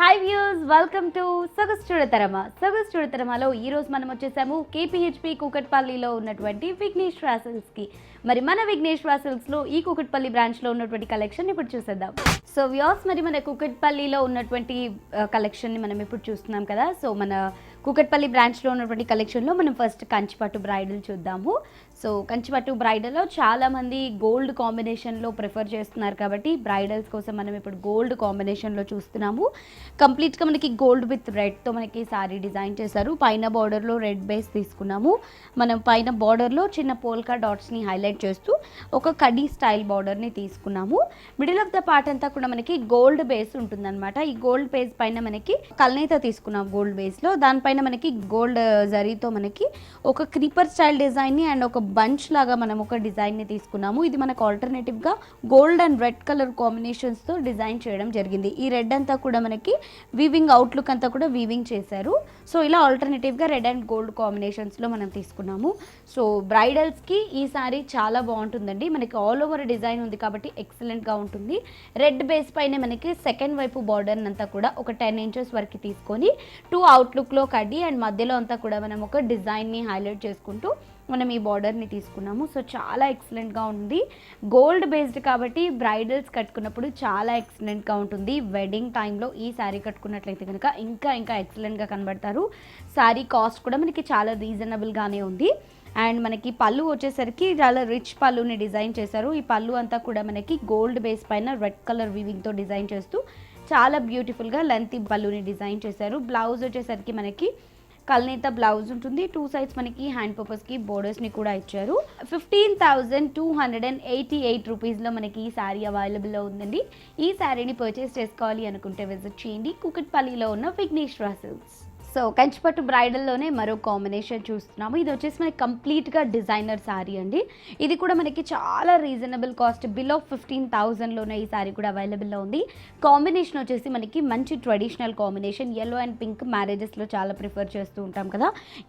Hi views, welcome to సొగసు చూడతరమా. సొగసు చూడతరమాలో ఈరోజు మనం వచ్చేసాము కేపీహెచ్పి కూకట్పల్లిలో ఉన్నటువంటి విఘ్నేశ్వర సిల్క్స్కి. మరి మన విఘ్నేశ్వర సిల్క్స్లో ఈ కూకట్పల్లి బ్రాంచ్లో ఉన్నటువంటి కలెక్షన్ ఇప్పుడు చూసేద్దాం. సో వ్యూస్, మరి మన కూకట్పల్లిలో ఉన్నటువంటి కలెక్షన్ని మనం ఇప్పుడు చూస్తున్నాం కదా. సో మన కూకట్పల్లి బ్రాంచ్లో ఉన్నటువంటి కలెక్షన్లో మనం ఫస్ట్ కంచిపట్టు బ్రైడల్ చూద్దాము. సో కంచిపట్టు బ్రైడల్లో చాలామంది గోల్డ్ కాంబినేషన్లో ప్రిఫర్ చేస్తున్నారు కాబట్టి బ్రైడల్స్ కోసం మనం ఇప్పుడు గోల్డ్ కాంబినేషన్లో చూస్తున్నాము. కంప్లీట్గా మనకి గోల్డ్ విత్ రెడ్తో మనకి శారీ డిజైన్ చేశారు. పైన బార్డర్లో రెడ్ బేస్ తీసుకున్నాము. మనం పైన బార్డర్లో చిన్న పోల్కా డాట్స్ని హైలైట్ చేస్తూ ఒక కడీ స్టైల్ బార్డర్ని తీసుకున్నాము. మిడిల్ ఆఫ్ ద పార్ట్ అంతా కూడా మనకి గోల్డ్ బేస్ ఉంటుందన్నమాట. ఈ గోల్డ్ బేస్ పైన మనకి కల్నేత తీసుకున్నాం గోల్డ్ బేస్లో. దానిపైన మనకి గోల్డ్ జరీతో మనకి ఒక క్రీపర్ స్టైల్ డిజైన్ని అండ్ ఒక బంచ్ లాగా మనం ఒక డిజైన్ని తీసుకున్నాము. ఇది మనకు ఆల్టర్నేటివ్గా గోల్డ్ అండ్ రెడ్ కలర్ కాంబినేషన్స్తో డిజైన్ చేయడం జరిగింది. ఈ రెడ్ అంతా కూడా మనకి వీవింగ్ అవుట్లుక్ అంతా కూడా వీవింగ్ చేశారు. సో ఇలా ఆల్టర్నేటివ్గా రెడ్ అండ్ గోల్డ్ కాంబినేషన్స్లో మనం తీసుకున్నాము. సో బ్రైడల్స్కి ఈ సారీ చాలా బాగుంటుందండి. మనకి ఆల్ ఓవర్ డిజైన్ ఉంది కాబట్టి ఎక్సలెంట్గా ఉంటుంది. రెడ్ బేస్ పైన మనకి సెకండ్ వైపు బార్డర్ అంతా కూడా ఒక 10 ఇంచెస్ వరకు తీసుకొని 2 అవుట్లుక్లో కడ్డీ అండ్ మధ్యలో అంతా కూడా మనం ఒక డిజైన్ని హైలైట్ చేసుకుంటూ మనం ఈ బార్డర్ని తీసుకున్నాము. సో చాలా ఎక్సలెంట్గా ఉంది. గోల్డ్ బేస్డ్ కాబట్టి బ్రైడల్స్ కట్టుకున్నప్పుడు చాలా ఎక్సలెంట్గా ఉంటుంది. వెడ్డింగ్ టైంలో ఈ శారీ కట్టుకున్నట్లయితే కనుక ఇంకా ఎక్సలెంట్గా కనబడతారు. శారీ కాస్ట్ కూడా మనకి చాలా రీజనబుల్గానే ఉంది. అండ్ మనకి పళ్ళు వచ్చేసరికి చాలా రిచ్ పళ్ళుని డిజైన్ చేశారు. ఈ పళ్ళు అంతా కూడా మనకి గోల్డ్ బేస్ పైన రెడ్ కలర్ వీవింగ్తో డిజైన్ చేస్తూ చాలా బ్యూటిఫుల్గా లెంతీ పళ్ళుని డిజైన్ చేశారు. బ్లౌజ్ వచ్చేసరికి మనకి కల్నేత బ్లౌజ్ ఉంటుంది. 2 సైడ్స్ మనకి హ్యాండ్ పర్పస్కి బోర్డర్స్ని కూడా ఇచ్చారు. 15,288 రూపీస్లో మనకి ఈ శారీ అవైలబుల్లో ఉందండి. ఈ శారీని పర్చేస్ చేసుకోవాలి అనుకుంటే విజిట్ చేయండి కూకట్పల్లిలో ఉన్న విఘ్నేశ్వర సిల్క్స్. సో కంచిపట్టు బ్రైడల్లోనే మరో కాంబినేషన్ చూస్తున్నాము. ఇది వచ్చేసి మనకి కంప్లీట్గా డిజైనర్ శారీ అండి. ఇది కూడా మనకి చాలా రీజనబుల్ కాస్ట్, బిలో 15,000లోనే ఈ శారీ కూడా అవైలబుల్లో ఉంది. కాంబినేషన్ వచ్చేసి మనకి మంచి traditional combination. Yellow and pink మ్యారేజెస్లో చాలా ప్రిఫర్ చేస్తూ ఉంటాం కదా.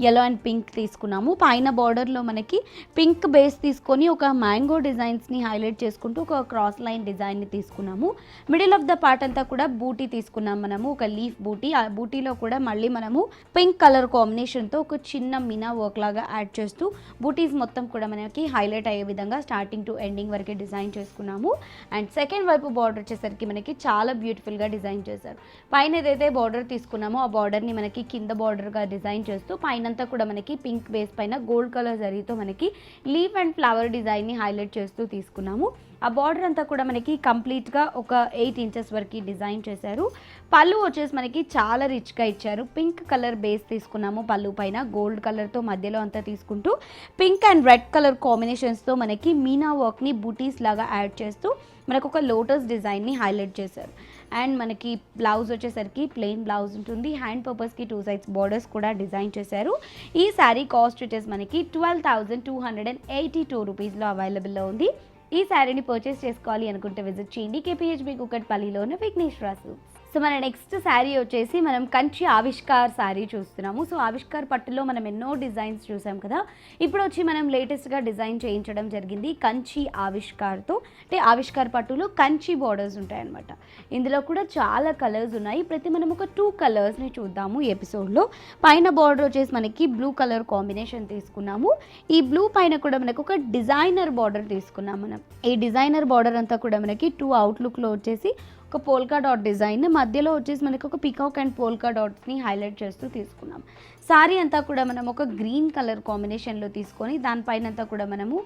ఎల్లో అండ్ పింక్ తీసుకున్నాము. పైన బార్డర్లో మనకి పింక్ బేస్ తీసుకొని ఒక మ్యాంగో డిజైన్స్ని హైలైట్ చేసుకుంటూ ఒక క్రాస్ లైన్ డిజైన్ని తీసుకున్నాము. మిడిల్ ఆఫ్ ద పార్ట్ అంతా కూడా బూటీ తీసుకున్నాం మనము, ఒక లీఫ్ బూటీ. ఆ బూటీలో కూడా మళ్ళీ మనము పింక్ కలర్ కాంబినేషన్తో ఒక చిన్న మీనా వర్క్ లాగా యాడ్ చేస్తూ బూటీస్ మొత్తం కూడా మనకి హైలైట్ అయ్యే విధంగా స్టార్టింగ్ టు ఎండింగ్ వరకు డిజైన్ చేసుకున్నాము. అండ్ సెకండ్ వైపు బార్డర్ వచ్చేసరికి మనకి చాలా బ్యూటిఫుల్గా డిజైన్ చేశారు. పైన ఏదైతే బార్డర్ తీసుకున్నామో ఆ బార్డర్ని మనకి కింద బార్డర్గా డిజైన్ చేస్తూ పైనంతా కూడా మనకి పింక్ బేస్ పైన గోల్డ్ కలర్ జరీతో మనకి లీఫ్ అండ్ ఫ్లవర్ డిజైన్ని హైలైట్ చేస్తూ తీసుకున్నాము. ఆ బార్డర్ అంతా కూడా మనకి కంప్లీట్గా ఒక 8 ఇంచెస్ వరకు డిజైన్ చేశారు. పళ్ళు వచ్చేసి మనకి చాలా రిచ్గా ఇచ్చారు. పింక్ కలర్ బేస్ తీసుకున్నాము. పళ్ళు పైన గోల్డ్ కలర్తో మధ్యలో అంతా తీసుకుంటూ పింక్ అండ్ రెడ్ కలర్ కాంబినేషన్స్తో మనకి మీనా వర్క్ని బూటీస్ లాగా యాడ్ చేస్తూ మనకు ఒక లోటస్ డిజైన్ని హైలైట్ చేశారు. అండ్ మనకి బ్లౌజ్ వచ్చేసరికి ప్లెయిన్ బ్లౌజ్ ఉంటుంది. హ్యాండ్ పర్పస్కి 2 సైడ్స్ బార్డర్స్ కూడా డిజైన్ చేశారు. ఈ శారీ కాస్ట్ వచ్చేసి మనకి 12,282 రూపీస్లో అవైలబుల్లో ఉంది. ఈ శారీని పర్చేస్ చేసుకోవాలి అనుకుంటే విజిట్ చేయండి కేపీహెచ్బి కూకట్పల్లిలో ఉన్న విఘ్నేశ్వర సిల్క్స్. సో మన నెక్స్ట్ శారీ వచ్చేసి మనం కంచి ఆవిష్కార్ శారీ చూస్తున్నాము. సో ఆవిష్కార్ పట్టులో మనం ఎన్నో డిజైన్స్ చూసాం కదా. ఇప్పుడు వచ్చి మనం లేటెస్ట్గా డిజైన్ చేయించడం జరిగింది కంచి ఆవిష్కార్తో. అంటే ఆవిష్కార్ పట్టులో కంచి బార్డర్స్ ఉంటాయన్నమాట. ఇందులో కూడా చాలా కలర్స్ ఉన్నాయి. ప్రతి మనం ఒక 2 కలర్స్ని చూద్దాము ఈ ఎపిసోడ్లో. పైన బార్డర్ వచ్చేసి మనకి బ్లూ కలర్ కాంబినేషన్ తీసుకున్నాము. ఈ బ్లూ పైన కూడా మనకు ఒక డిజైనర్ బార్డర్ తీసుకున్నాం మనం. ఈ డిజైనర్ బార్డర్ అంతా కూడా మనకి 2 అవుట్లుక్లో వచ్చేసి ఒక పోల్కా డాట్ డిజైన్, మధ్యలో వచ్చేసి మనకి ఒక పికాక్ అండ్ పోల్కా డాట్స్ని హైలైట్ చేస్తూ తీసుకున్నాం. సారీ అంతా కూడా మనం ఒక గ్రీన్ కలర్ కాంబినేషన్లో తీసుకొని దానిపైన అంతా కూడా మనము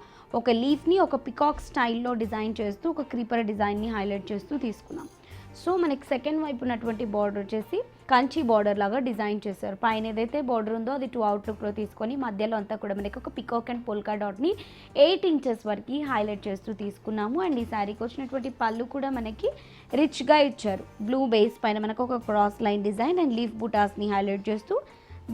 ఒక లీఫ్ని ఒక పికాక్ స్టైల్లో డిజైన్ చేస్తూ ఒక క్రీపర్ డిజైన్ని హైలైట్ చేస్తూ తీసుకున్నాం. సో మనకి సెకండ్ వైపు ఉన్నటువంటి బార్డర్ వచ్చేసి కంచి బార్డర్ లాగా డిజైన్ చేశారు. పైన ఏదైతే బార్డర్ ఉందో అది 2 అవుట్లుక్లో తీసుకొని మధ్యలో అంతా కూడా మనకి ఒక పికాక్ అండ్ పోల్కా డాట్ని 8 ఇంచెస్ వరకు హైలైట్ చేస్తూ తీసుకున్నాము. అండ్ ఈ శారీకి వచ్చినటువంటి పళ్ళు కూడా మనకి రిచ్గా ఇచ్చారు. బ్లూ బేస్ పైన మనకు ఒక cross line design and leaf బుటాస్ని హైలైట్ చేస్తూ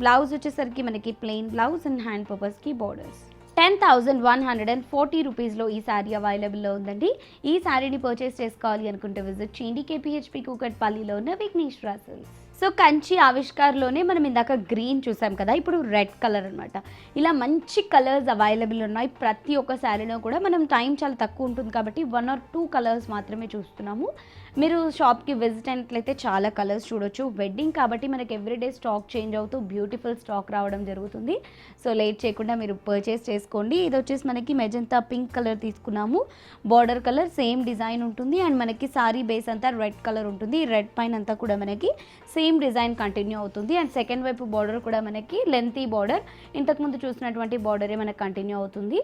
బ్లౌజ్ వచ్చేసరికి మనకి ప్లెయిన్ బ్లౌజ్ అండ్ హ్యాండ్ పర్పస్కి బార్డర్స్. 10,140 రూపీస్లో ఈ శారీ అవైలబుల్లో ఉందండి. ఈ శారీని పర్చేస్ చేసుకోవాలి అనుకుంటే విజిట్ చేయండి కేపీహెచ్పి కూకట్పల్లిలో ఉన్న విఘ్నేశ్వర సిల్క్స్. సో కంచి ఆవిష్కార్లోనే మనం ఇందాక గ్రీన్ చూసాం కదా, ఇప్పుడు రెడ్ కలర్ అనమాట. ఇలా మంచి కలర్స్ అవైలబుల్ ఉన్నాయి. ప్రతి ఒక్క శారీలో కూడా మనం టైం చాలా తక్కువ ఉంటుంది కాబట్టి 1 or 2 కలర్స్ మాత్రమే చూస్తున్నాము. మీరు షాప్కి విజిట్ అయినట్లయితే చాలా కలర్స్ చూడొచ్చు. వెడ్డింగ్ కాబట్టి మనకి ఎవ్రీడే స్టాక్ చేంజ్ అవుతూ బ్యూటిఫుల్ స్టాక్ రావడం జరుగుతుంది. సో లేట్ చేయకుండా మీరు పర్చేస్ చేసుకోండి. ఇది వచ్చేసి మనకి మెజంతా పింక్ కలర్ తీసుకున్నాము. బార్డర్ కలర్ సేమ్ డిజైన్ ఉంటుంది అండ్ మనకి సారీ బేస్ అంతా రెడ్ కలర్ ఉంటుంది. రెడ్ పైన అంతా కూడా మనకి సేమ్ డిజైన్ కంటిన్యూ అవుతుంది అండ్ సెకండ్ వైపు బార్డర్ కూడా మనకి లెంతీ బార్డర్, ఇంతకుముందు చూసినటువంటి బార్డరే మనకి కంటిన్యూ అవుతుంది.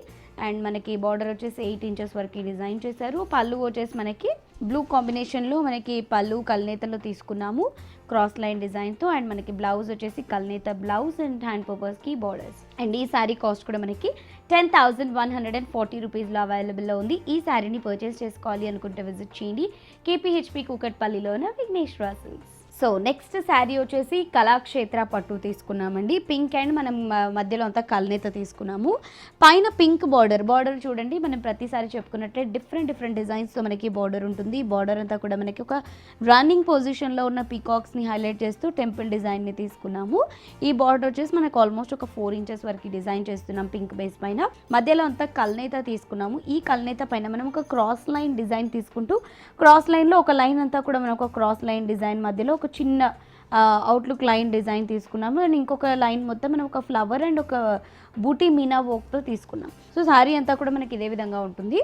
అండ్ మనకి బార్డర్ వచ్చేసి 8 inches వరకు డిజైన్ చేశారు. పళ్ళు వచ్చేసి మనకి బ్లూ కాంబినేషన్లో మనకి పళ్ళు కల్నేతలో తీసుకున్నాము క్రాస్ లైన్ డిజైన్తో. అండ్ మనకి బ్లౌజ్ వచ్చేసి కల్నేత బ్లౌజ్ అండ్ హ్యాండ్ పర్పస్కి బార్డర్స్. అండ్ ఈ శారీ కాస్ట్ కూడా మనకి 10,140 రూపీస్లో అవైలబుల్లో ఉంది. ఈ శారీని పర్చేస్ చేసుకోవాలి అనుకుంటే విజిట్ చేయండి కేపీహెచ్పి కూకట్పల్లిలోన Vighneshwara silks. So next sari వచ్చేసి కళాక్షేత్ర పట్టు తీసుకున్నామండి. పింక్ అండ్ మనం మధ్యలో అంతా కల్నేత తీసుకున్నాము. పైన పింక్ బార్డర్ చూడండి, మనం ప్రతిసారి చెప్పుకున్నట్లే డిఫరెంట్ డిజైన్స్తో మనకి బార్డర్ ఉంటుంది. బార్డర్ అంతా కూడా మనకి ఒక రన్నింగ్ పొజిషన్లో ఉన్న పీకాక్స్ని హైలైట్ చేస్తూ టెంపుల్ డిజైన్ని తీసుకున్నాము. ఈ బార్డర్ వచ్చేసి మనకు ఆల్మోస్ట్ ఒక 4 inches వరకు డిజైన్ చేస్తున్నాం పింక్ బేస్ పైన. మధ్యలో అంతా కల్నేత తీసుకున్నాము. ఈ కల్నేత పైన మనం ఒక క్రాస్ లైన్ డిజైన్ తీసుకుంటూ క్రాస్ లైన్లో ఒక లైన్ అంతా కూడా మనం ఒక క్రాస్ లైన్ డిజైన్ మధ్యలో ఒక చిన్న అవుట్లుక్ లైన్ డిజైన్ తీసుకున్నాము. అండ్ ఇంకొక లైన్ మొత్తం మనం ఒక ఫ్లవర్ అండ్ ఒక బూటీ మీనా వర్క్తో తీసుకున్నాం. సో శారీ అంతా కూడా మనకి ఇదే విధంగా ఉంటుంది.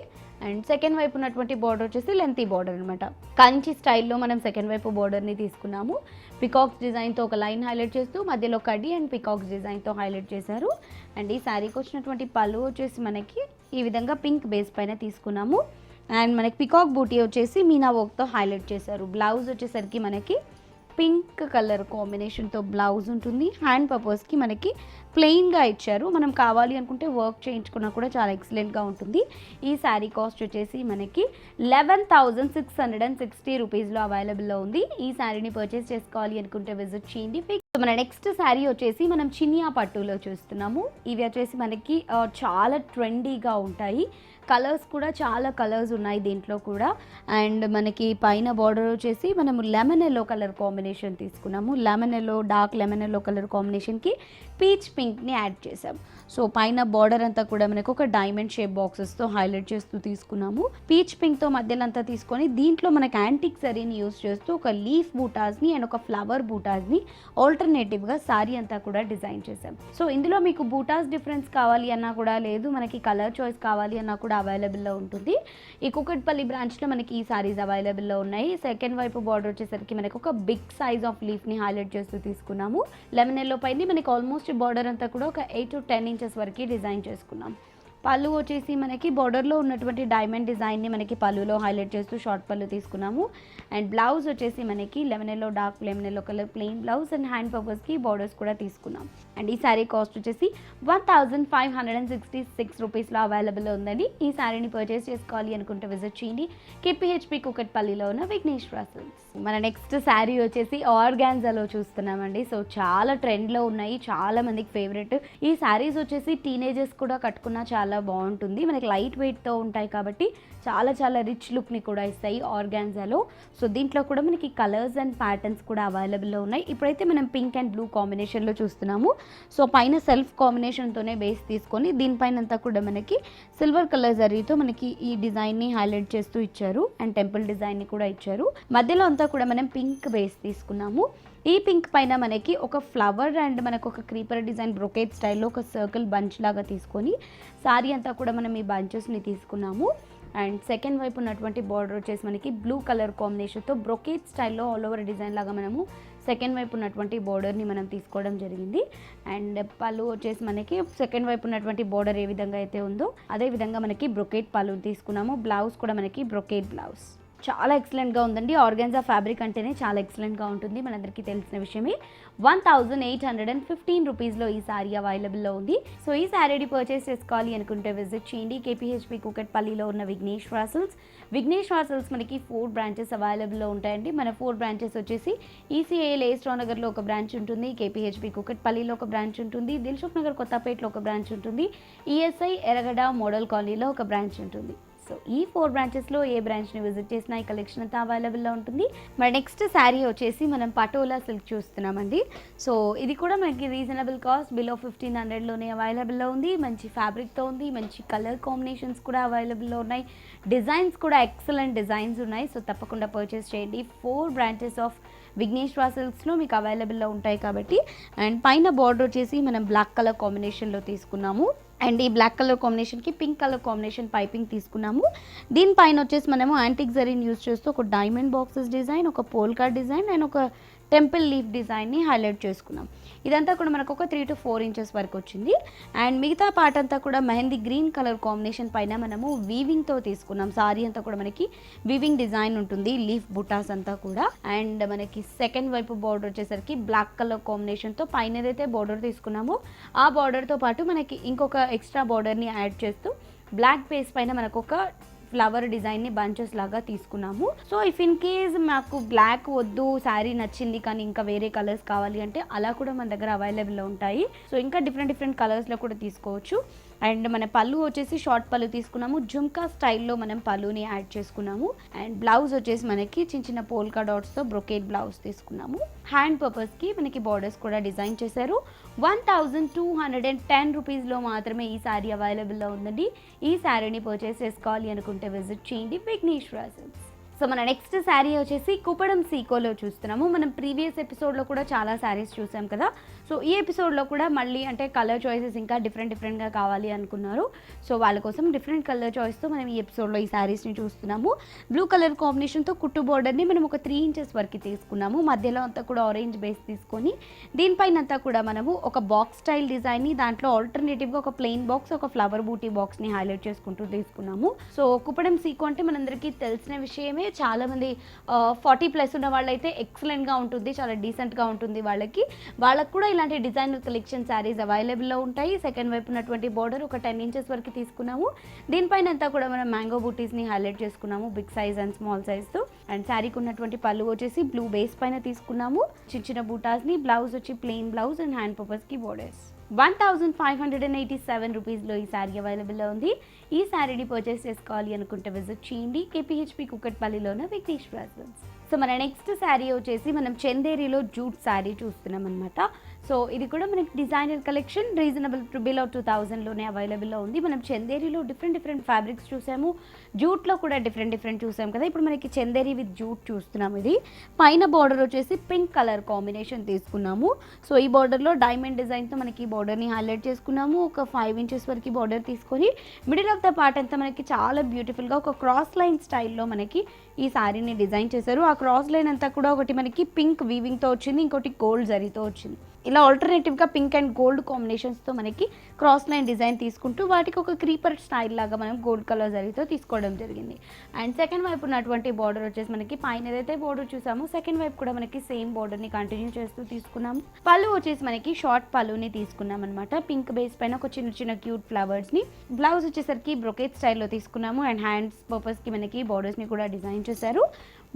అండ్ సెకండ్ వైపు ఉన్నటువంటి బార్డర్ వచ్చేసి లెంతీ బార్డర్ అనమాట. కంచి స్టైల్లో మనం సెకండ్ వైపు బార్డర్ని తీసుకున్నాము. పికాక్స్ డిజైన్తో ఒక లైన్ హైలైట్ చేస్తూ మధ్యలో కడ్డీ అండ్ పికాక్స్ డిజైన్తో హైలైట్ చేశారు. అండ్ ఈ శారీకి వచ్చినటువంటి పళ్ళు వచ్చేసి మనకి ఈ విధంగా పింక్ బేస్ పైన తీసుకున్నాము. అండ్ మనకి పికాక్ బూటీ వచ్చేసి మీనా వర్క్తో హైలైట్ చేశారు. బ్లౌజ్ వచ్చేసరికి మనకి పింక్ కలర్ కాంబినేషన్తో బ్లౌజ్ ఉంటుంది. హ్యాండ్ పర్పస్కి మనకి ప్లెయిన్గా ఇచ్చారు. మనం కావాలి అనుకుంటే వర్క్ చేయించుకున్నా కూడా చాలా ఎక్సలెంట్గా ఉంటుంది. ఈ శారీ కాస్ట్ వచ్చేసి మనకి 11,660 రూపీస్లో అవైలబుల్లో ఉంది. ఈ శారీని పర్చేస్ చేసుకోవాలి అనుకుంటే విజిట్ చేయండి. మన నెక్స్ట్ శారీ వచ్చేసి మనం చినియా పట్టులో చూస్తున్నాము. ఇవి వచ్చేసి మనకి చాలా ట్రెండీగా ఉంటాయి. కలర్స్ కూడా చాలా కలర్స్ ఉన్నాయి దీంట్లో కూడా. అండ్ మనకి పైన బార్డర్ వచ్చేసి మనము లెమన్ ఎల్లో కలర్ కాంబినేషన్ తీసుకున్నాము. Lemon yellow, dark lemon yellow colour కాంబినేషన్కి పీచ్ పింక్ని యాడ్ చేసాం. సో పైన బార్డర్ అంతా కూడా మనకు ఒక డైమండ్ షేప్ బాక్సెస్తో హైలైట్ చేస్తూ తీసుకున్నాము. పీచ్ పింక్తో మధ్యలో అంతా తీసుకొని దీంట్లో మనకి యాంటిక్ జరీని యూస్ చేస్తూ ఒక లీఫ్ బూటాస్ని అండ్ ఒక ఫ్లవర్ బూటాస్ని ఆల్టర్నేటివ్గా సారీ అంతా కూడా డిజైన్ చేసాం. సో ఇందులో మీకు బూటాస్ డిఫరెన్స్ కావాలి అన్నా కూడా, లేదు మనకి కలర్ చాయిస్ కావాలి అన్నా కూడా అవైలబుల్లో ఉంటుంది. ఈ కూకట్పల్లి బ్రాంచ్లో మనకి ఈ సారీస్ అవైలబుల్లో ఉన్నాయి. సెకండ్ వైపు బార్డర్ వచ్చేసరికి మనకి ఒక బిగ్ సైజ్ ఆఫ్ లీఫ్ని హైలైట్ చేస్తూ తీసుకున్నాము. లెమన్ ఎల్లో పైన మనకి ఆల్మోస్ట్ బార్డర్ అంతా కూడా ఒక 8 to 10 inches వరకు డిజైన్ చేసుకున్నాం. పళ్ళు వచ్చేసి మనకి బార్డర్లో ఉన్నటువంటి డైమండ్ డిజైన్ని మనకి పళ్ళులో హైలైట్ చేస్తూ షార్ట్ పళ్ళు తీసుకున్నాము. అండ్ బ్లౌజ్ వచ్చేసి మనకి lemon yellow, dark lemon yellow colour plain blouse and hand పర్పస్కి బార్డర్స్ కూడా తీసుకున్నాం. అండ్ ఈ శారీ కాస్ట్ వచ్చేసి 1,566 రూపీస్లో అవైలబుల్లో ఉందండి. ఈ శారీని పర్చేస్ చేసుకోవాలి అనుకుంటే విజిట్ చేయండి కేపీహెచ్పి కూకట్పల్లిలో ఉన్న విఘ్నేశ్వర సిల్క్స్. మన నెక్స్ట్ శారీ వచ్చేసి ఆర్గాన్జాలో చూస్తున్నామండి. సో చాలా ట్రెండ్లో ఉన్నాయి, చాలా మందికి ఫేవరెట్. ఈ శారీస్ వచ్చేసి టీనేజర్స్ కూడా కట్టుకున్నా చాలా బాగుంటుంది. మనకి లైట్ వెయిట్తో ఉంటాయి కాబట్టి చాలా రిచ్ లుక్ని కూడా ఇస్తాయి ఆర్గాన్జాలో. సో దీంట్లో కూడా మనకి కలర్స్ అండ్ ప్యాటర్న్స్ కూడా అవైలబుల్లో ఉన్నాయి. ఇప్పుడైతే మనం పింక్ అండ్ బ్లూ కాంబినేషన్లో చూస్తున్నాము. సో పైన సెల్ఫ్ కాంబినేషన్తోనే బేస్ తీసుకొని దీనిపైన అంతా కూడా మనకి సిల్వర్ కలర్ జరీతో మనకి ఈ డిజైన్ని హైలైట్ చేస్తూ ఇచ్చారు. అండ్ టెంపుల్ డిజైన్ని కూడా ఇచ్చారు. మధ్యలో అంతా కూడా మనం పింక్ బేస్ తీసుకున్నాము. ఈ పింక్ పైన మనకి ఒక ఫ్లవర్ అండ్ మనకు ఒక క్రీపర్ డిజైన్ బ్రొకేట్ స్టైల్లో ఒక సర్కిల్ బంచ్ లాగా తీసుకొని సారీ అంతా కూడా మనం ఈ బంచెస్ని తీసుకున్నాము. అండ్ సెకండ్ వైపు ఉన్నటువంటి బార్డర్ వచ్చేసి మనకి బ్లూ కలర్ కాంబినేషన్తో బ్రొకేట్ స్టైల్లో ఆల్ ఓవర్ డిజైన్ లాగా మనము సెకండ్ వైపు ఉన్నటువంటి బార్డర్ని మనం తీసుకోవడం జరిగింది. అండ్ పళ్ళు వచ్చేసి మనకి సెకండ్ వైపు ఉన్నటువంటి బార్డర్ ఏ విధంగా అయితే ఉందో అదే విధంగా మనకి బ్రొకేట్ పళ్ళు తీసుకున్నాము. బ్లౌజ్ కూడా మనకి బ్రొకేట్ బ్లౌజ్. చాలా ఎక్సలెంట్గా ఉందండి. ఆర్గాన్జా ఫ్యాబ్రిక్ అంటేనే చాలా ఎక్సలెంట్గా ఉంటుంది, మనందరికీ తెలిసిన విషయమే. 1,815 రూపీస్లో ఈ శారీ అవైలబుల్లో ఉంది. సో ఈ శారీని పర్చేస్ చేసుకోవాలి అనుకుంటే విజిట్ చేయండి కేపీహెచ్పి కూకట్పల్లిలో ఉన్న విఘ్నేశ్వర సిల్క్స్. విఘ్నేశ్వర సిల్క్స్ మనకి 4 బ్రాంచెస్ అవైలబుల్లో ఉంటాయండి. మన 4 బ్రాంచెస్ వచ్చేసి ఈసీఐఎల్ ఏస్ట్రా నగర్లో ఒక బ్రాంచ్ ఉంటుంది, కేపీహెచ్పి కూకట్పల్లిలో ఒక బ్రాంచ్ ఉంటుంది, దిల్సుఖ్ నగర్ కొత్తపేటలో ఒక బ్రాంచ్ ఉంటుంది, ఈఎస్ఐ ఎర్రగడ్డ మోడల్ కాలనీలో ఒక బ్రాంచ్ ఉంటుంది. సో ఈ 4 బ్రాంచెస్లో ఏ బ్రాంచ్ని విజిట్ చేసినా ఈ కలెక్షన్ అంతా అవైలబుల్లో ఉంటుంది. మరి నెక్స్ట్ శారీ వచ్చేసి మనం పటోలా సిల్క్ చూస్తున్నామండి. సో ఇది కూడా మనకి రీజనబుల్ కాస్ట్, బిలో 1500లోనే అవైలబుల్లో ఉంది. మంచి ఫ్యాబ్రిక్తో ఉంది, మంచి కలర్ కాంబినేషన్స్ కూడా అవైలబుల్లో ఉన్నాయి. డిజైన్స్ కూడా ఎక్సలెంట్ డిజైన్స్ ఉన్నాయి. సో తప్పకుండా పర్చేస్ చేయండి. 4 బ్రాంచెస్ ఆఫ్ విఘ్నేశ్వర సిల్క్స్లో మీకు అవైలబుల్లో ఉంటాయి కాబట్టి. అండ్ పైన బార్డర్ వచ్చేసి మనం బ్లాక్ కలర్ కాంబినేషన్లో తీసుకున్నాము. అండ్ ఈ బ్లాక్ కలర్ కాంబినేషన్కి పింక్ కలర్ కాంబినేషన్ పైపింగ్ తీసుకున్నాము. దీనిపైన వచ్చేసి మనము యాంటిక్ జరీని యూజ్ చేస్తూ ఒక డైమండ్ బాక్సెస్ డిజైన్, ఒక పోల్కా డిజైన్ అండ్ ఒక టెంపుల్ లీఫ్ డిజైన్ని హైలైట్ చేసుకున్నాం. ఇదంతా కూడా మనకు ఒక 3 to 4 ఇంచెస్ వరకు వచ్చింది. అండ్ మిగతా పార్ట్ అంతా కూడా మెహందీ గ్రీన్ కలర్ కాంబినేషన్ పైన మనము వీవింగ్తో తీసుకున్నాం. సారీ అంతా కూడా మనకి వీవింగ్ డిజైన్ ఉంటుంది, లీఫ్ బుటాస్ అంతా కూడా. అండ్ మనకి సెకండ్ వైపు బార్డర్ వచ్చేసరికి బ్లాక్ కలర్ కాంబినేషన్తో పైన ఏదైతే బార్డర్ తీసుకున్నామో ఆ బార్డర్తో పాటు మనకి ఇంకొక ఎక్స్ట్రా బార్డర్ని యాడ్ చేస్తూ బ్లాక్ బేస్ పైన మనకు ఒక ఫ్లవర్ డిజైన్ని బంచెస్ లాగా తీసుకున్నాము. సో ఇఫ్ ఇన్ కేస్ మాకు బ్లాక్ వద్దు, శారీ నచ్చింది కానీ ఇంకా వేరే కలర్స్ కావాలి అంటే అలా కూడా మన దగ్గర అవైలబుల్లో ఉంటాయి. సో ఇంకా డిఫరెంట్ కలర్స్లో కూడా తీసుకోవచ్చు. అండ్ మన పళ్ళు వచ్చేసి షార్ట్ పళ్ళు తీసుకున్నాము. జుమ్కా స్టైల్లో మనం పళ్ళుని యాడ్ చేసుకున్నాము. అండ్ బ్లౌజ్ వచ్చేసి మనకి చిన్న పోల్కా డాట్స్తో బ్రొకేట్ బ్లౌజ్ తీసుకున్నాము. హ్యాండ్ పర్పస్కి మనకి బార్డర్స్ కూడా డిజైన్ చేశారు. 1210 రూపీస్లో మాత్రమే ఈ శారీ అవైలబుల్లో ఉందండి. ఈ శారీని పర్చేస్ చేసుకోవాలి అనుకుంటే విజిట్ చేయండి విఘ్నేశ్వర సిల్క్స్. సో మన నెక్స్ట్ శారీ వచ్చేసి కుప్పడం సీకోలో చూస్తున్నాము. మనం ప్రీవియస్ ఎపిసోడ్లో కూడా చాలా శారీస్ చూసాం కదా. సో ఈ ఎపిసోడ్లో కూడా మళ్ళీ అంటే కలర్ చాయిసెస్ ఇంకా డిఫరెంట్గా కావాలి అనుకున్నారు. సో వాళ్ళ కోసం డిఫరెంట్ కలర్ చాయిస్తో మనం ఈ ఎపిసోడ్లో ఈ శారీస్ని చూస్తున్నాము. బ్లూ కలర్ కాంబినేషన్తో కుట్టు బోర్డర్ని మనం ఒక 3 ఇంచెస్ వరకు తీసుకున్నాము. మధ్యలో అంతా కూడా ఆరెంజ్ బేస్ తీసుకొని దీనిపైన అంతా కూడా మనము ఒక బాక్స్ స్టైల్ డిజైన్ని, దాంట్లో ఆల్టర్నేటివ్గా ఒక ప్లెయిన్ బాక్స్, ఒక ఫ్లవర్ బూటీ బాక్స్ని హైలైట్ చేసుకుంటూ తీసుకున్నాము. సో కుప్పడం సీకో అంటే మనందరికీ తెలిసిన విషయమే. చాలామంది 40+ ఉన్న వాళ్ళైతే ఎక్సలెంట్గా ఉంటుంది, చాలా డీసెంట్గా ఉంటుంది. వాళ్ళకి కూడా ఇలాంటి డిజైన్ కలెక్షన్ శారీస్ అవైలబుల్లో ఉంటాయి. సెకండ్ వైపు ఉన్నటువంటి బార్డర్ ఒక 10 ఇంచెస్ వరకు తీసుకున్నాము. దీనిపైన అంతా కూడా మనం మ్యాంగో బూటీస్ని హైలైట్ చేసుకున్నాము, బిగ్ సైజ్ అండ్ స్మాల్ సైజ్తో. అండ్ శారీకి ఉన్నటువంటి పళ్ళు వచ్చేసి బ్లూ బేస్ పైన తీసుకున్నాము. చిన్న బూటాస్ని, బ్లౌజ్ వచ్చి ప్లెయిన్ బ్లౌజ్ అండ్ హ్యాండ్ పర్పస్కి బార్డర్స్. 1587 రూపీస్లో ఈ శారీ అవైలబుల్లో ఉంది. ఈ శారీని పర్చేస్ చేసుకోవాలి అనుకుంటే విజిట్ చేయండి కేపీహెచ్పీ కుకట్పల్లిలో ఉన్న విఘ్నేశ్వర సిల్క్స్. సో మన నెక్స్ట్ శారీ వచ్చేసి మనం చందేరిలో జూట్ శారీ చూస్తున్నాం అనమాట. సో ఇది కూడా మనకి డిజైనర్ కలెక్షన్, రీజనబుల్ బిలో 2000లోనే అవైలబుల్లో ఉంది. మనం చందేరిలో డిఫరెంట్ ఫ్యాబ్రిక్స్ చూసాము, జూట్లో కూడా డిఫరెంట్ చూసాం కదా. ఇప్పుడు మనకి చందేరి విత్ జూట్ చూస్తున్నాము. ఇది పైన బార్డర్ వచ్చేసి పింక్ కలర్ కాంబినేషన్ తీసుకున్నాము. సో ఈ బార్డర్లో డైమండ్ డిజైన్తో మనకి బార్డర్ని హైలైట్ చేసుకున్నాము. ఒక 5 ఇంచెస్ వరకు బార్డర్ తీసుకొని మిడిల్ ఆఫ్ ద పార్ట్ అంతా మనకి చాలా బ్యూటిఫుల్గా ఒక క్రాస్ లైన్ స్టైల్లో మనకి ఈ శారీని డిజైన్ చేశారు. ఆ క్రాస్ లైన్ అంతా కూడా ఒకటి మనకి పింక్ వీవింగ్తో వచ్చింది, ఇంకోటి గోల్డ్ జరీతో వచ్చింది. ఇలా ఆల్టర్నేటివ్గా పింక్ అండ్ గోల్డ్ కాంబినేషన్స్తో మనకి క్రాస్ లైన్ డిజైన్ తీసుకుంటూ వాటికి ఒక క్రీపర్ స్టైల్ లాగా మనం గోల్డ్ కలర్ జరీతో తీసుకోవడం జరిగింది. అండ్ సెకండ్ వైపు ఉన్నటువంటి బార్డర్ వచ్చేసి మనకి పైన ఏదైతే బార్డర్ చూసామో సెకండ్ వైపు కూడా మనకి సేమ్ బార్డర్ని కంటిన్యూ చేస్తూ తీసుకున్నాము. పళ్ళు వచ్చేసి మనకి షార్ట్ పళ్ళుని తీసుకున్నాం అనమాట. పింక్ బేస్ పైన ఒక చిన్న క్యూట్ ఫ్లవర్స్ని. బ్లౌజ్ వచ్చేసరికి బ్రొకేట్ స్టైల్లో తీసుకున్నాము. అండ్ హ్యాండ్స్ పర్పస్కి మనకి బార్డర్స్ని కూడా డిజైన్ చేశారు.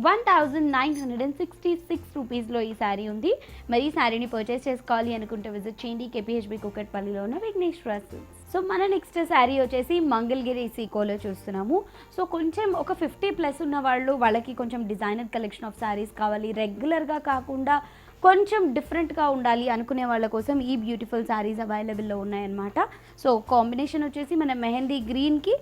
1966 రూపీస్లో ఈ శారీ ఉంది. మరి ఈ శారీని పర్చేస్ చేసుకోవాలి అనుకుంటే విజిట్ చేయండి కేపీహెచ్బీ కుకట్పల్లిలో ఉన్న విఘ్నేశ్వర సిల్క్స్. సో మన నెక్స్ట్ శారీ వచ్చేసి మంగళగిరి సీకోలో చూస్తున్నాము. సో కొంచెం ఒక 50+ ఉన్న వాళ్ళకి కొంచెం డిజైనర్ కలెక్షన్ ఆఫ్ శారీస్ కావాలి, రెగ్యులర్గా కాకుండా కొంచెం డిఫరెంట్గా ఉండాలి అనుకునే వాళ్ళ కోసం ఈ బ్యూటిఫుల్ శారీస్ అవైలబుల్లో ఉన్నాయన్నమాట. సో కాంబినేషన్ వచ్చేసి మనం మెహందీ గ్రీన్కి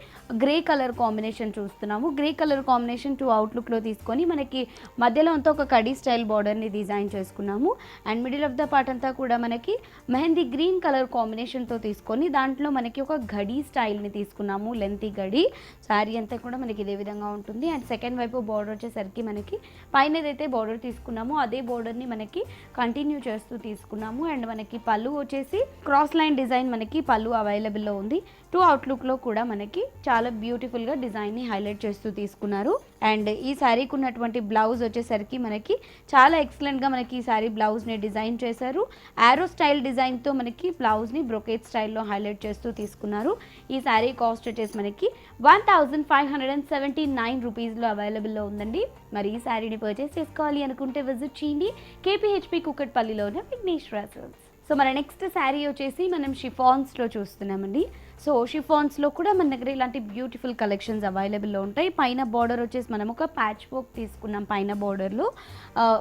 గ్రే కలర్ కాంబినేషన్ చూస్తున్నాము. గ్రే కలర్ కాంబినేషన్ 2 అవుట్లుక్లో తీసుకొని మనకి మధ్యలో అంతా ఒక కడీ స్టైల్ బార్డర్ని డిజైన్ చేసుకున్నాము. And middle of the part అంతా కూడా మనకి మెహందీ గ్రీన్ కలర్ కాంబినేషన్తో తీసుకొని దాంట్లో మనకి ఒక గడి స్టైల్ని తీసుకున్నాము, లెంతీ గడి. శారీ అంతా కూడా మనకి ఇదే విధంగా ఉంటుంది. అండ్ సెకండ్ వైపు బార్డర్ వచ్చేసరికి మనకి పైన ఏదైతే బార్డర్ తీసుకున్నామో అదే బార్డర్ని మనకి కంటిన్యూ చేస్తూ తీసుకున్నాము. అండ్ మనకి పళ్ళు వచ్చేసి క్రాస్ లైన్ డిజైన్ మనకి పళ్ళు అవైలబుల్లో ఉంది. 2 అవుట్లుక్లో కూడా మనకి చాలా బ్యూటిఫుల్గా డిజైన్ని హైలైట్ చేస్తూ తీసుకున్నారు. అండ్ ఈ శారీకి ఉన్నటువంటి బ్లౌజ్ వచ్చేసరికి మనకి చాలా ఎక్సలెంట్గా మనకి ఈ శారీ బ్లౌజ్ని డిజైన్ చేశారు. యారో స్టైల్ డిజైన్తో మనకి బ్లౌజ్ని బ్రొకేట్ స్టైల్లో హైలైట్ చేస్తూ తీసుకున్నారు. ఈ శారీ కాస్ట్ వచ్చేసి మనకి 1579 రూపీస్లో అవైలబుల్లో ఉందండి. మరి ఈ శారీని పర్చేస్ చేసుకోవాలి అనుకుంటే విజిట్ చేయండి కేపీహెచ్పీ కుకట్పల్లిలో ఉన్న విఘ్నేశ్వర సిల్క్స్. సో మన నెక్స్ట్ శారీ వచ్చేసి మనం షిఫాన్స్లో చూస్తున్నామండి. సో షిఫాన్స్లో కూడా మన దగ్గర ఇలాంటి బ్యూటిఫుల్ కలెక్షన్స్ అవైలబుల్లో ఉంటాయి. పైన బార్డర్ వచ్చేసి మనం ఒక ప్యాచ్ వర్క్ తీసుకున్నాం. పైన బార్డర్లో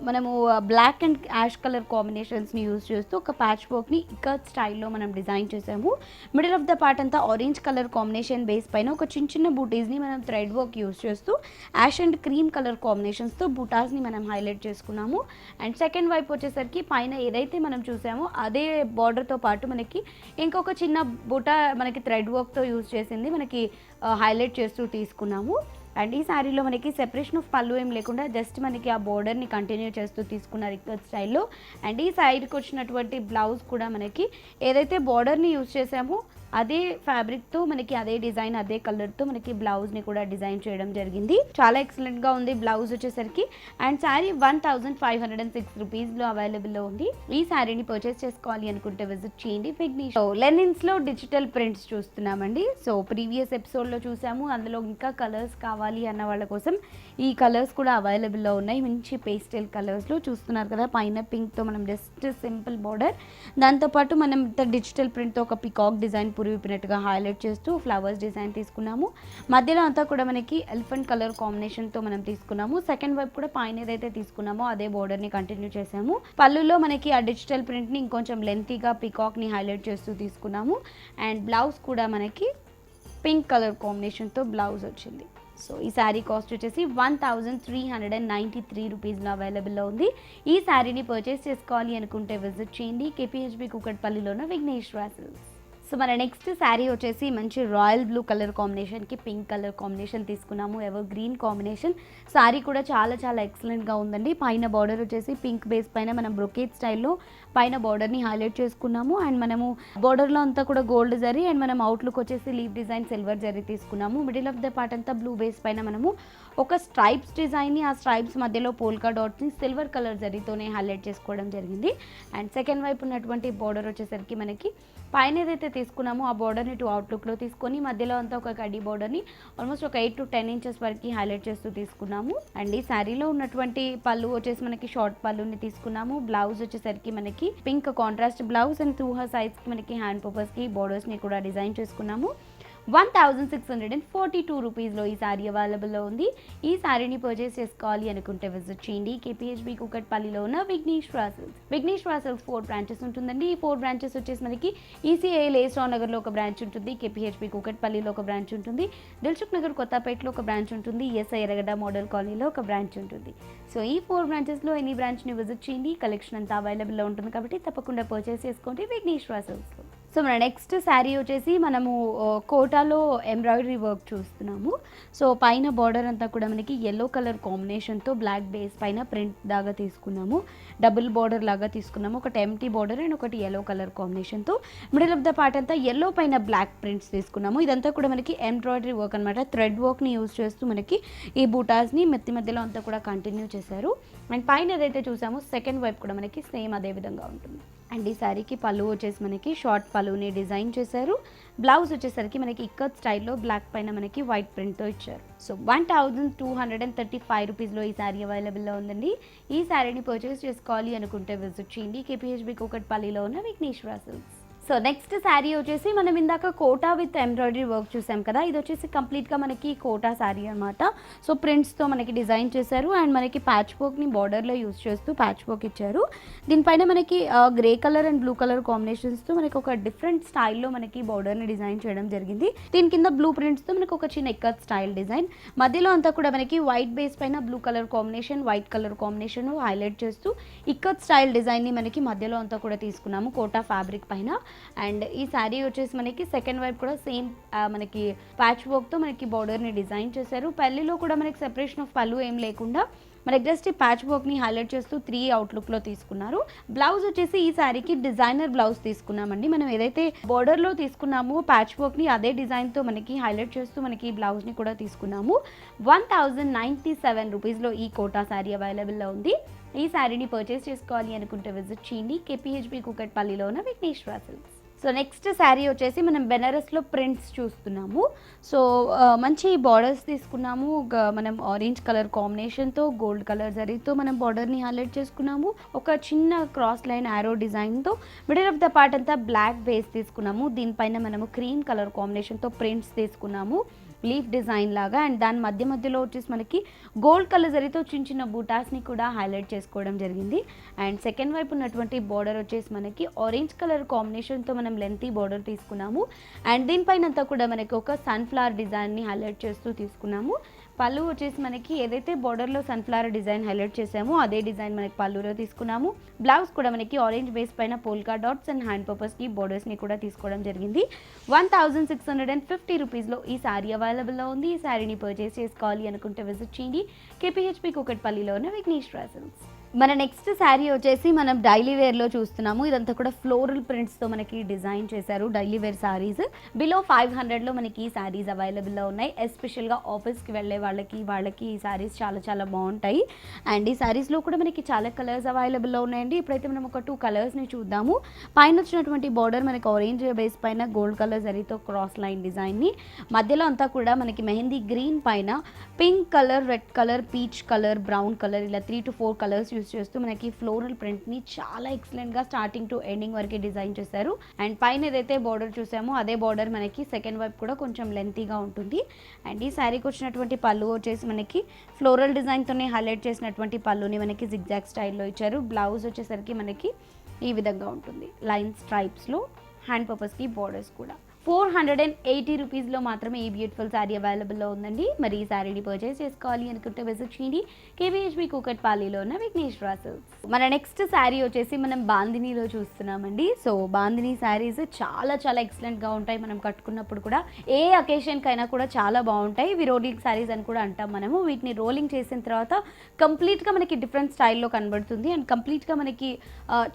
మనము బ్లాక్ అండ్ యాష్ కలర్ కాంబినేషన్స్ని యూజ్ చేస్తూ ఒక ప్యాచ్ వర్క్ని ఇకర్ట్ స్టైల్లో మనం డిజైన్ చేసాము. మిడిల్ ఆఫ్ ద పార్ట్ అంతా ఆరెంజ్ కలర్ కాంబినేషన్ బేస్ పైన ఒక చిన్న చిన్న బూటీస్ని మనం థ్రెడ్ వర్క్ యూజ్ చేస్తూ యాష్ అండ్ క్రీమ్ కలర్ కాంబినేషన్స్తో బూటాస్ని మనం హైలైట్ చేసుకున్నాము. అండ్ సెకండ్ వైపు వచ్చేసరికి పైన ఏదైతే మనం చూసామో అదే బార్డర్తో పాటు మనకి ఇంకొక చిన్న బూటా మనకి థ్రెడ్ వర్క్తో యూజ్ చేసింది మనకి హైలైట్ చేస్తూ తీసుకున్నాము. అండ్ ఈ శారీలో మనకి సెపరేషన్ ఆఫ్ పళ్ళు ఏం లేకుండా జస్ట్ మనకి ఆ బోర్డర్ని కంటిన్యూ చేస్తూ తీసుకున్నారు ఇక్కత్ స్టైల్లో. అండ్ ఈ సైడ్కి వచ్చినటువంటి బ్లౌజ్ కూడా మనకి ఏదైతే బోర్డర్ని యూజ్ చేసామో అదే ఫ్యాబ్రిక్తో మనకి అదే డిజైన్ అదే కలర్తో మనకి బ్లౌజ్ని కూడా డిజైన్ చేయడం జరిగింది. చాలా ఎక్సలెంట్గా ఉంది బ్లౌజ్ వచ్చేసరికి. అండ్ శారీ 1506 రూపీస్లో అవైలబుల్లో ఉంది. ఈ శారీని పర్చేస్ చేసుకోవాలి అనుకుంటే విజిట్ చేయండి విఘ్నేష్. లెనిన్స్లో డిజిటల్ ప్రింట్స్ చూస్తున్నామండి. సో ప్రీవియస్ ఎపిసోడ్లో చూసాము, అందులో ఇంకా కలర్స్ కావాలి అన్న వాళ్ళ కోసం ఈ కలర్స్ కూడా అవైలబుల్లో ఉన్నాయి. మంచి పేస్టల్ కలర్స్లో చూస్తున్నారు కదా, పైన పింక్తో మనం జస్ట్ సింపుల్ బార్డర్, దాంతోపాటు మనం డిజిటల్ ప్రింట్తో ఒక పికాక్ డిజైన్ పురివిప్పినట్టుగా హైలైట్ చేస్తూ ఫ్లవర్స్ డిజైన్ తీసుకున్నాము. మధ్యలో అంతా కూడా మనకి ఎలిఫెంట్ కలర్ కాంబినేషన్తో మనం తీసుకున్నాము. సెకండ్ వైపు కూడా పైన ఏదైతే తీసుకున్నామో అదే బోర్డర్ని కంటిన్యూ చేసాము. పళ్ళులో మనకి ఆ డిజిటల్ ప్రింట్ని ఇంకొంచెం లెంతీగా పికాక్ని హైలైట్ చేస్తూ తీసుకున్నాము. అండ్ బ్లౌజ్ కూడా మనకి పింక్ కలర్ కాంబినేషన్తో బ్లౌజ్ వచ్చింది. సో ఈ శారీ కాస్ట్ వచ్చేసి 1393 రూపీస్లో అవైలబుల్లో ఉంది. ఈ శారీని పర్చేస్ చేసుకోవాలి అనుకుంటే విజిట్ చేయండి కేపీహెచ్బి కూకట్పల్లిలో ఉన్న విఘ్నేశ్వర సిల్క్స్. సో మన నెక్స్ట్ శారీ వచ్చేసి మంచి రాయల్ బ్లూ కలర్ కాంబినేషన్కి పింక్ కలర్ కాంబినేషన్ తీసుకున్నాము. Evergreen combination. శారీ కూడా చాలా చాలా ఎక్సలెంట్గా ఉందండి. పైన బార్డర్ వచ్చేసి పింక్ బేస్ పైన మనం బ్రొకేట్ స్టైల్లో పైన బార్డర్ని హైలైట్ చేసుకున్నాము. అండ్ మనము బార్డర్లో అంతా కూడా గోల్డ్ జరీ అండ్ మనం అవుట్లుక్ వచ్చేసి లీవ్ డిజైన్ సిల్వర్ జరీ తీసుకున్నాము. మిడిల్ ఆఫ్ ద పార్ట్ అంతా బ్లూ బేస్ పైన మనము ఒక స్ట్రైప్స్ డిజైన్ని, ఆ స్ట్రైప్స్ మధ్యలో పోల్కా డాట్స్ని సిల్వర్ కలర్ జరీతోనే హైలైట్ చేసుకోవడం జరిగింది. అండ్ సెకండ్ వైపు ఉన్నటువంటి బార్డర్ వచ్చేసరికి మనకి పైన ఏదైతే తీసుకున్నామో ఆ బార్డర్ని అవుట్లుక్లో తీసుకొని మధ్యలో అంతా ఒక కడ్డీ బార్డర్ని ఆల్మోస్ట్ ఒక 8 to 10 ఇంచెస్ వరకు హైలైట్ చేస్తూ తీసుకున్నాము. అండ్ ఈ శారీలో ఉన్నటువంటి పళ్ళు వచ్చేసి మనకి షార్ట్ పళ్ళుని తీసుకున్నాము. బ్లౌజ్ వచ్చేసరికి మనకి పింక్ కాంట్రాస్ట్ బ్లౌజ్ అండ్ 2 సైడ్స్కి మనకి హ్యాండ్ పర్పస్కి బార్డర్స్ని కూడా డిజైన్ చేసుకున్నాము. 1642 రూపీస్లో ఈ శారీ అవైలబుల్లో ఉంది. ఈ శారీని పర్చేస్ చేసుకోవాలి అనుకుంటే విజిట్ చేయండి కేపీహెచ్బి కూకట్పల్లిలో ఉన్న Vighneshwara silks. Vigneshwara silks 4 branches ఉంటుందండి. ఈ 4 బ్రాంచెస్ వచ్చేసి మనకి ఈసీఐ లేస్రావ్ నగర్లో ఒక బ్రాంచ్ ఉంటుంది, కేపీహెచ్బి కూకట్పల్లిలో ఒక బ్రాంచ్ ఉంటుంది, దిల్సుఖ్ నగర్ కొత్తపేటలో ఒక బ్రాంచ్ ఉంటుంది, ఈఎస్ఐ ఎర్రగడ్డ మోడల్ కాలనీలో ఒక బ్రాంచ్ ఉంటుంది. సో ఈ 4 బ్రాంచెస్లో ఎనీ బ్రాంచ్ని విజిట్ చేయండి. కలెక్షన్ అంతా అవైలబుల్లో ఉంటుంది కాబట్టి తప్పకుండా పర్చేస్ చేసుకోండి విఘ్నేశ్వర సిల్క్స్లో. సో మన నెక్స్ట్ శారీ వచ్చేసి మనము కోటాలో ఎంబ్రాయిడరీ వర్క్ చూస్తున్నాము. సో పైన బార్డర్ అంతా కూడా మనకి ఎల్లో కలర్ కాంబినేషన్తో బ్లాక్ బేస్ పైన ప్రింట్ లాగా తీసుకున్నాము. డబుల్ బార్డర్ లాగా తీసుకున్నాము. ఒకటి ఎంటీ బార్డర్ అండ్ ఒకటి ఎల్లో కలర్ కాంబినేషన్తో మిడిల్ ఆఫ్ ద పార్ట్ అంతా ఎల్లో పైన బ్లాక్ ప్రింట్స్ తీసుకున్నాము. ఇదంతా కూడా మనకి ఎంబ్రాయిడరీ వర్క్ అనమాట. థ్రెడ్ వర్క్ని యూజ్ చేస్తూ మనకి ఈ బూటాస్ని మధ్యలో అంతా కూడా కంటిన్యూ చేశారు. అండ్ పైన ఏదైతే చూసామో సెకండ్ వైపు కూడా మనకి సేమ్ అదే విధంగా ఉంటుంది. అండ్ ఈ శారీకి పళ్ళు వచ్చేసి మనకి షార్ట్ పళ్ళుని డిజైన్ చేశారు. బ్లౌజ్ వచ్చేసరికి మనకి ఇక్కత్ స్టైల్లో బ్లాక్ పైన మనకి వైట్ ప్రింట్తో ఇచ్చారు. సో 1235 రూపీస్లో ఈ శారీ అవైలబుల్లో ఉందండి. ఈ శారీని పర్చేస్ చేసుకోవాలి అనుకుంటే విజిట్ చేయండి కేపీహెచ్బి కూకట్పల్లిలో ఉన్న Vighneshwara silks. So next sari వచ్చేసి మనం ఇందాక కోటా విత్ ఎంబ్రాయిడరీ వర్క్ చూసాం కదా, ఇది వచ్చేసి కంప్లీట్గా మనకి కోటా శారీ అనమాట. సో ప్రింట్స్తో మనకి డిజైన్ చేశారు అండ్ మనకి ప్యాచ్ వర్క్ని బార్డర్లో యూజ్ చేస్తూ ప్యాచ్ వర్క్ ఇచ్చారు. దీనిపైన మనకి grey colour and blue colour కాంబినేషన్స్తో మనకి ఒక డిఫరెంట్ స్టైల్లో మనకి బార్డర్ని డిజైన్ చేయడం జరిగింది. దీని కింద బ్లూ ప్రింట్స్తో మనకి ఒక చిన్న ఇక్కత్ స్టైల్ డిజైన్, మధ్యలో అంతా కూడా మనకి వైట్ బేస్ పైన blue colour combination, white colour combination highlight చేస్తూ ఇక్కత్ స్టైల్ డిజైన్ని మనకి మధ్యలో అంతా కూడా తీసుకున్నాము కోటా ఫ్యాబ్రిక్ పైన. అండ్ ఈ శారీ వచ్చేసి మనకి సెకండ్ వైపు కూడా సేమ్ మనకి ప్యాచ్ వర్క్తో మనకి బార్డర్ని డిజైన్ చేశారు. పల్లీలో కూడా మనకి సెపరేషన్ ఆఫ్ పళ్ళు ఏం లేకుండా మనకి జస్ట్ ఈ ప్యాచ్ వర్క్ని హైలైట్ చేస్తూ 3 అవుట్లుక్లో తీసుకున్నారు. బ్లౌజ్ వచ్చేసి ఈ శారీకి డిజైనర్ బ్లౌజ్ తీసుకున్నామండి. మనం ఏదైతే బార్డర్లో తీసుకున్నామో ప్యాచ్ వర్క్ని అదే డిజైన్తో మనకి హైలైట్ చేస్తూ మనకి ఈ బ్లౌజ్ని కూడా తీసుకున్నాము. 1097 రూపీస్లో ఈ కోటా శారీ అవైలబుల్లో ఉంది. ఈ శారీని పర్చేస్ చేసుకోవాలి అనుకుంటే విజిట్ చేయండి కేపీహెచ్బి కూకట్పల్లిలో ఉన్న Vighneshwara silks. So next sari వచ్చేసి మనం బెనారస్లో ప్రింట్స్ చూస్తున్నాము. సో మంచి బార్డర్స్ తీసుకున్నాము. మనం ఆరెంజ్ కలర్ కాంబినేషన్తో గోల్డ్ కలర్ జరీతో మనం బార్డర్ని హైలైట్ చేసుకున్నాము. ఒక చిన్న క్రాస్ లైన్ ఆరో డిజైన్తో మిడిల్ ఆఫ్ ద పార్ట్ అంతా బ్లాక్ బేస్ తీసుకున్నాము. దీనిపైన మనము క్రీమ్ కలర్ కాంబినేషన్తో ప్రింట్స్ తీసుకున్నాము, లీఫ్ డిజైన్ లాగా. అండ్ దాని మధ్యలో వచ్చేసి మనకి గోల్డ్ కలర్ జరీతో చిన్న చిన్న బూటాస్ని కూడా హైలైట్ చేసుకోవడం జరిగింది. అండ్ సెకండ్ వైపు ఉన్నటువంటి బార్డర్ వచ్చేసి మనకి ఆరెంజ్ కలర్ కాంబినేషన్తో మనం లెంతీ బార్డర్ తీసుకున్నాము. అండ్ దీనిపైన అంతా కూడా మనకి ఒక సన్ఫ్లవర్ డిజైన్ని హైలైట్ చేస్తూ తీసుకున్నాము. పళ్ళు వచ్చేసి మనకి ఏదైతే బార్డర్లో సన్ఫ్లవర్ డిజైన్ హైలైట్ చేసామో అదే డిజైన్ మనకి పళ్ళులో తీసుకున్నాము. బ్లౌజ్ కూడా మనకి ఆరెంజ్ బేస్ పైన పోల్కా డాట్స్ అండ్ హ్యాండ్ పర్పస్కి బోర్డర్స్ని కూడా తీసుకోవడం జరిగింది. 1650 రూపీస్లో ఈ శారీ అవైలబుల్లో ఉంది. ఈ శారీని పర్చేస్ చేసుకోవాలి అనుకుంటే విజిట్ చేయండి కేపీహెచ్పి కూకట్పల్లిలో ఉన్న విఘ్నేశ్వర సిల్క్స్. మన నెక్స్ట్ శారీ వచ్చేసి మనం డైలీ వేర్లో చూస్తున్నాము. ఇదంతా కూడా ఫ్లోరల్ ప్రింట్స్తో మనకి డిజైన్ చేశారు. డైలీ వేర్ శారీస్ బిలో 500లో మనకి ఈ శారీస్ అవైలబుల్లో ఉన్నాయి. ఎస్పెషల్గా ఆఫీస్కి వెళ్ళే వాళ్ళకి ఈ శారీస్ చాలా చాలా బాగుంటాయి. అండ్ ఈ శారీస్లో కూడా మనకి చాలా కలర్స్ అవైలబుల్లో ఉన్నాయండి. ఇప్పుడైతే మనం ఒక 2 కలర్స్ని చూద్దాము. పైన వచ్చినటువంటి బార్డర్ మనకి ఆరెంజ్ బేస్ పైన గోల్డ్ కలర్ జరీతో క్రాస్ లైన్ డిజైన్ని, మధ్యలో అంతా కూడా మనకి మెహందీ గ్రీన్ పైన pink colour, red colour, peach colour, brown colour ఇలా 3 to 4 కలర్స్ చేస్తూ మనకి ఫ్లోరల్ ప్రింట్ని చాలా ఎక్సలెంట్గా స్టార్టింగ్ టు ఎండింగ్ వరకు డిజైన్ చేశారు. అండ్ పైన ఏదైతే బార్డర్ చూసామో అదే బార్డర్ మనకి సెకండ్ వైపు కూడా కొంచెం లెంతీగా ఉంటుంది. అండ్ ఈ శారీకి వచ్చినటువంటి పళ్ళు వచ్చేసి మనకి ఫ్లోరల్ డిజైన్తోనే హైలైట్ చేసినటువంటి పళ్ళుని మనకి జిగ్జాగ్ స్టైల్లో ఇచ్చారు. బ్లౌజ్ వచ్చేసరికి మనకి ఈ విధంగా ఉంటుంది, లైన్ స్ట్రైప్స్లో, హ్యాండ్ పర్పస్కి బార్డర్స్ కూడా. 480 రూపీస్లో మాత్రమే ఈ బ్యూటిఫుల్ శారీ అవైలబుల్లో ఉందండి. మరి ఈ శారీని పర్చేస్ చేసుకోవాలి అనుకుంటే విజిట్ చేయండి కేవీహెచ్పి కూకట్పల్లిలో ఉన్న విఘ్నేశ్వర సిల్క్స్. మన నెక్స్ట్ శారీ వచ్చేసి మనం బాందినీలో చూస్తున్నామండి. సో బాందినీ శారీస్ చాలా చాలా ఎక్సలెంట్గా ఉంటాయి. మనం కట్టుకున్నప్పుడు కూడా ఏ అకేషన్కైనా కూడా చాలా బాగుంటాయి. ఇవి రోలింగ్ శారీస్ అని కూడా అంటాం మనము. వీటిని రోలింగ్ చేసిన తర్వాత కంప్లీట్గా మనకి డిఫరెంట్ స్టైల్లో కనబడుతుంది. అండ్ కంప్లీట్గా మనకి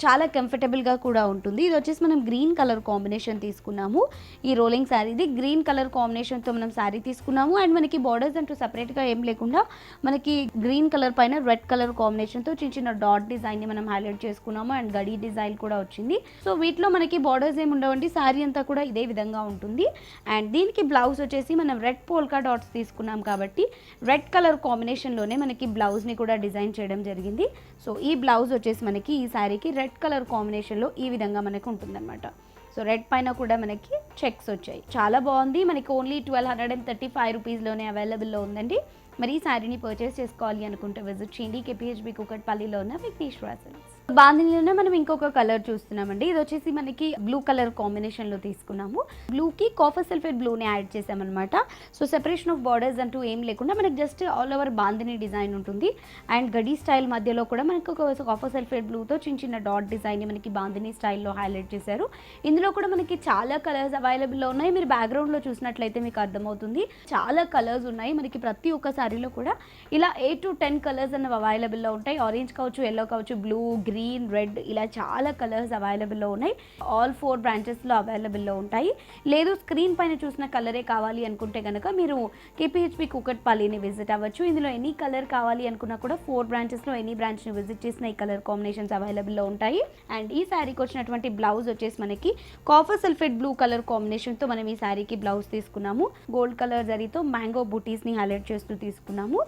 చాలా కంఫర్టబుల్గా కూడా ఉంటుంది. ఇది వచ్చేసి మనం గ్రీన్ కలర్ కాంబినేషన్ తీసుకున్నాము. ఈ రోలింగ్ శారీది గ్రీన్ కలర్ కాంబినేషన్తో మనం శారీ తీసుకున్నాము. అండ్ మనకి బార్డర్స్ అంటూ సపరేట్గా ఏం లేకుండా మనకి గ్రీన్ కలర్ పైన రెడ్ కలర్ కాంబినేషన్తో చిన్న చిన్న డాట్ డిజైన్ని మనం హైలైట్ చేసుకున్నాము. అండ్ గడి డిజైన్ కూడా వచ్చింది. సో వీటిలో మనకి బార్డర్స్ ఏమి ఉండవండి, శారీ అంతా కూడా ఇదే విధంగా ఉంటుంది. అండ్ దీనికి బ్లౌజ్ వచ్చేసి మనం రెడ్ పోల్కా డాట్స్ తీసుకున్నాం కాబట్టి రెడ్ కలర్ కాంబినేషన్లోనే మనకి బ్లౌజ్ని కూడా డిజైన్ చేయడం జరిగింది. సో ఈ బ్లౌజ్ వచ్చేసి మనకి ఈ శారీకి రెడ్ కలర్ కాంబినేషన్లో ఈ విధంగా మనకు ఉంటుందన్నమాట. సో రెడ్ పైన కూడా మనకి చెక్స్ వచ్చాయి. చాలా బాగుంది. మనకి ఓన్లీ 1235 రూపీస్లోనే అవైలబుల్లో ఉందండి. మరి ఈ శారీని పర్చేస్ చేసుకోవాలి అనుకుంటే విజిట్ చేయండి కేపీహెచ్బి కూకట్పల్లిలో ఉన్న విఘ్నేశ్వర సిల్క్స్. బాందినీలోనే మనం ఇంకొక కలర్ చూస్తున్నామండి. ఇది వచ్చేసి మనకి బ్లూ కలర్ కాంబినేషన్లో తీసుకున్నాము. బ్లూకి కాఫర్ సల్ఫేట్ బ్లూని యాడ్ చేసామన్నమాట. సో సెపరేషన్ ఆఫ్ బార్డర్స్ అంటూ ఏం లేకుండా మనకి just all over bandhani design ఉంటుంది. అండ్ గడి స్టైల్ మధ్యలో కూడా మనకి ఒక కాఫర్ సల్ఫేట్ బ్లూతో చిన్న చిన్న డాట్ డిజైన్ని మనకి బాందినీ స్టైల్లో హైలైట్ చేశారు. ఇందులో కూడా మనకి చాలా కలర్స్ అవైలబుల్లో ఉన్నాయి. మీరు బ్యాక్గ్రౌండ్లో చూసినట్లయితే మీకు అర్థమవుతుంది, చాలా కలర్స్ ఉన్నాయి. మనకి ప్రతి ఒక్క శారీలో కూడా ఇలా 8 to 10 కలర్స్ అన్నవి అవైలబుల్లో ఉంటాయి. ఆరెంజ్ కావచ్చు, ఎల్లో కావచ్చు, బ్లూ, గ్రీన్, రెడ్ ఇలా చాలా కలర్స్ అవైలబుల్లో ఉన్నాయి. ఆల్ 4 బ్రాంచెస్లో అవైలబుల్లో ఉంటాయి. లేదు స్క్రీన్ పైన చూసిన కలరే కావాలి అనుకుంటే కనుక మీరు కేపీహెచ్పి కూకట్పల్లిని విజిట్ అవ్వచ్చు. ఇందులో ఎనీ కలర్ కావాలి అనుకున్నా కూడా 4 బ్రాంచెస్లో ఎనీ బ్రాంచ్ని విజిట్ చేసిన ఈ కలర్ కాంబినేషన్స్ అవైలబుల్లో ఉంటాయి. అండ్ ఈ శారీకి వచ్చినటువంటి బ్లౌజ్ వచ్చేసి మనకి కాఫర్ సల్ఫేట్ బ్లూ కలర్ కాంబినేషన్తో మనం ఈ శారీకి బ్లౌజ్ తీసుకున్నాము. గోల్డ్ కలర్ జరీతో మ్యాంగో బూటీస్ని హైలైట్ చేస్తూ తీసుకున్నాము.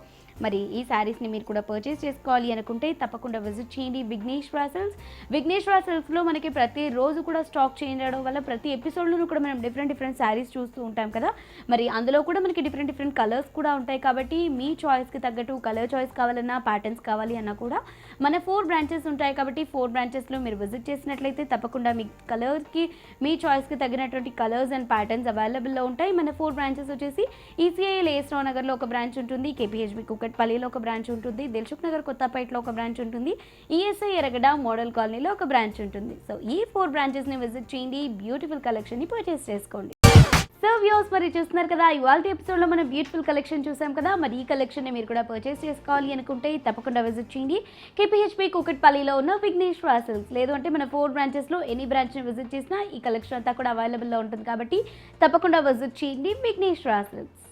మరి ఈ శారీస్ని మీరు కూడా పర్చేస్ చేసుకోవాలి అనుకుంటే తప్పకుండా విజిట్ చేయండి విఘ్నేశ్వర సిల్క్స్. విఘ్నేశ్వర సిల్క్స్లో మనకి ప్రతిరోజు కూడా స్టాక్ చేంజ్ అవడం వల్ల ప్రతి ఎపిసోడ్లోనూ కూడా మనం డిఫరెంట్ శారీస్ చూస్తూ ఉంటాం కదా. మరి అందులో కూడా మనకి డిఫరెంట్ కలర్స్ కూడా ఉంటాయి. కాబట్టి మీ చాయిస్కి తగ్గట్టు కలర్ చాయిస్ కావాలన్నా, ప్యాటర్న్స్ కావాలి అన్నా కూడా మన 4 బ్రాంచెస్ ఉంటాయి. కాబట్టి 4 బ్రాంచెస్లో మీరు విజిట్ చేసినట్లయితే తప్పకుండా మీ కలర్కి, మీ చాయిస్కి తగినటువంటి కలర్స్ అండ్ ప్యాటర్న్స్ అవైలబుల్లో ఉంటాయి. మన 4 బ్రాంచెస్ వచ్చేసి ఈసీఐఎల్ ఏస్రావు నగర్లో ఒక బ్రాంచ్ ఉంటుంది, కేపీహెచ్బి కూకట్పల్లిలో ఒక బ్రాంచ్ ఉంటుంది, దిల్సుఖ్ నగర్ కొత్తపేటలో ఒక బ్రాంచ్ ఉంటుంది, ఈఎస్ఐ ఎరగడ మోడల్ కాలనీలో ఒక బ్రాంచ్ ఉంటుంది. సో ఈ 4 బ్రాంచెస్ని విజిట్ చేయండి, బ్యూటిఫుల్ కలెక్షన్ని పర్చేస్ చేసుకోండి. సో వ్యూవర్స్, మరి చూస్తున్నారు కదా, ఇవాళ ఎపిసోడ్లో మనం బ్యూటిఫుల్ కలెక్షన్ చూసాం కదా. మరి ఈ కలెక్షన్ని మీరు కూడా పర్చేస్ చేసుకోవాలి అనుకుంటే తప్పకుండా విజిట్ చేయండి కేపీహెచ్పి కూకట్పల్లిలో ఉన్న విఘ్నేశ్వర సిల్క్స్. లేదు అంటే మన 4 బ్రాంచెస్లో ఎనీ బ్రాంచ్ని విజిట్ చేసినా ఈ కలెక్షన్ అంతా కూడా అవైలబుల్లో ఉంటుంది. కాబట్టి తప్పకుండా విజిట్ చేయండి విఘ్నేశ్వర సిల్క్స్.